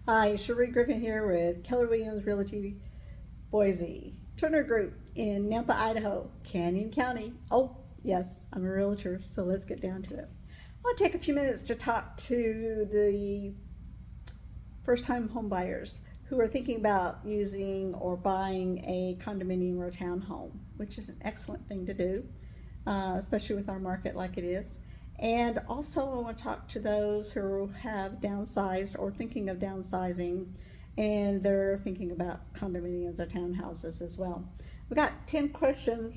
Hi, Sheri Griffin here with Keller Realty, Boise, Turner Group in Nampa, Idaho, Canyon County. Oh, yes, I'm a realtor, so let's get down to it. I want to take a few minutes to talk to the first-time home buyers who are thinking about using or buying a condominium or a townhome, which is an excellent thing to do, especially with our market like it is. And also, I want to talk to those who have downsized or thinking of downsizing, and they're thinking about condominiums or townhouses as well. We've got 10 questions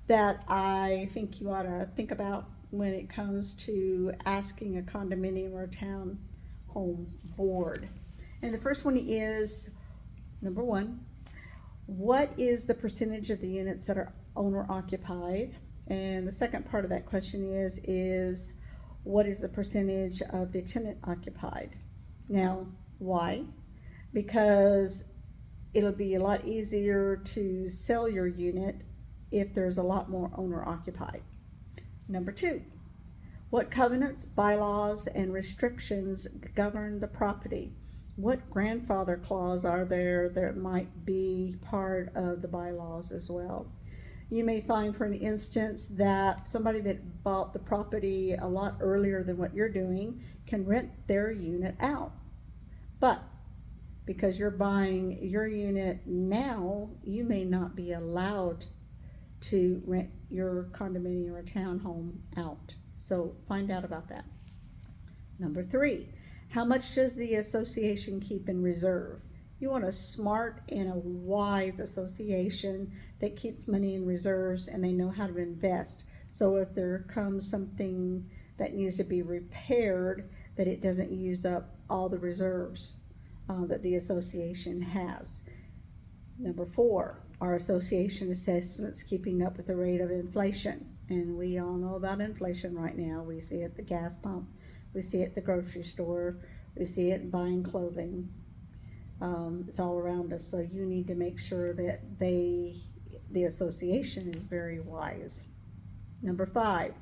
that I think you ought to think about when it comes to asking a condominium or a townhome board. And the first one is number one, what is the percentage of the units that are owner occupied? And the second part of that question is what is the percentage of the tenant occupied? Now, why? Because it'll be a lot easier to sell your unit if there's a lot more owner occupied. Number two, what covenants, bylaws, and restrictions govern the property? What grandfather clause are there that might be part of the bylaws as well? You may find, for an instance, that somebody that bought the property a lot earlier than what you're doing can rent their unit out. But because you're buying your unit now, you may not be allowed to rent your condominium or townhome out. So find out about that. Number three, how much does the association keep in reserve? You want a smart and a wise association that keeps money in reserves and they know how to invest. So if there comes something that needs to be repaired, that it doesn't use up all the reserves that the association has. Number four, our association assessments keeping up with the rate of inflation. And we all know about inflation right now. We see it at the gas pump, we see it at the grocery store, we see it in buying clothing. It's all around us, so you need to make sure that the association is very wise. Number five,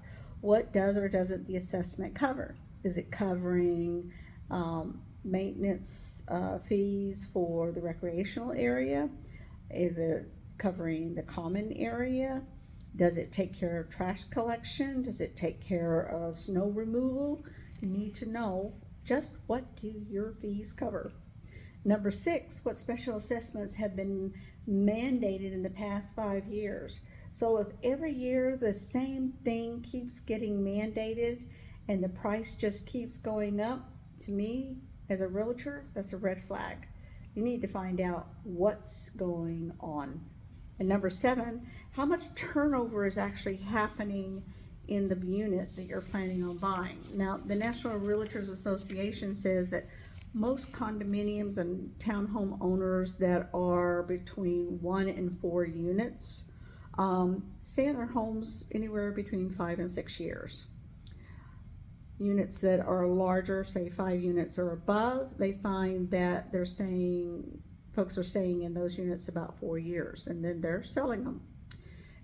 what does or doesn't the assessment cover? Is it covering maintenance fees for the recreational area? Is it covering the common area? Does it take care of trash collection? Does it take care of snow removal? You need to know just what do your fees cover. Number six, what special assessments have been mandated in the past 5 years? So if every year the same thing keeps getting mandated and the price just keeps going up, to me, as a realtor, that's a red flag. You need to find out what's going on. And number seven, how much turnover is actually happening in the unit that you're planning on buying? Now, the National Realtors Association says that most condominiums and townhome owners that are between 1 and 4 units stay in their homes anywhere between 5 and 6 years. Units that are larger, say 5 units or above, they find that folks are staying in those units about 4 years, and then they're selling them.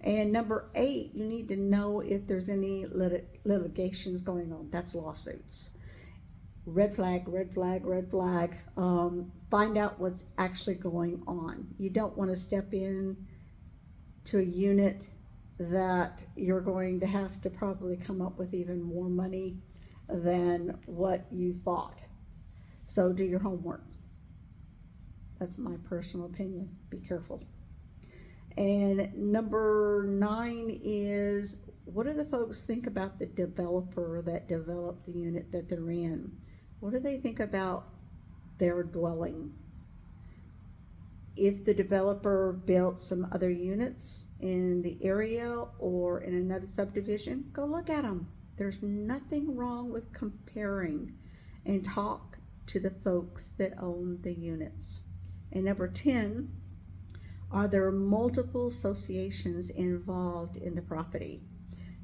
And number 8, you need to know if there's any litigations going on. That's lawsuits. Red flag, red flag, red flag. Find out what's actually going on. You don't want to step in to a unit that you're going to have to probably come up with even more money than what you thought. So do your homework. That's my personal opinion. Be careful. And number 9 is, what do the folks think about the developer that developed the unit that they're in? What do they think about their dwelling? If the developer built some other units in the area or in another subdivision, go look at them. There's nothing wrong with comparing, and talk to the folks that own the units. And number 10, are there multiple associations involved in the property?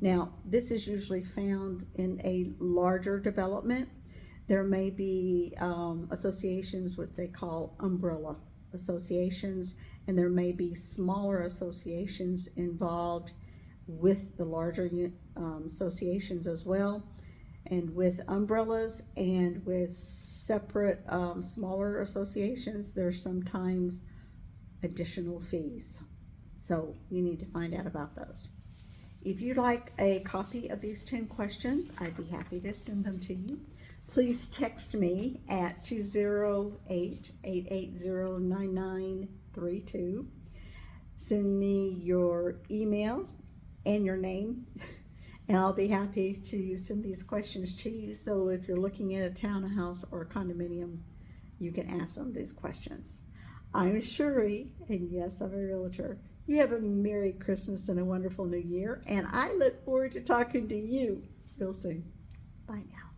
Now, this is usually found in a larger development. There may be associations, what they call umbrella associations, and there may be smaller associations involved with the larger associations as well. And with umbrellas and with separate smaller associations, there's sometimes additional fees. So you need to find out about those. If you'd like a copy of these 10 questions, I'd be happy to send them to you. Please text me at 208-880-9932. Send me your email and your name, and I'll be happy to send these questions to you. So if you're looking at a townhouse or a condominium, you can ask them these questions. I'm Sheri, and yes, I'm a realtor. You have a Merry Christmas and a wonderful New Year, and I look forward to talking to you real soon. Bye now.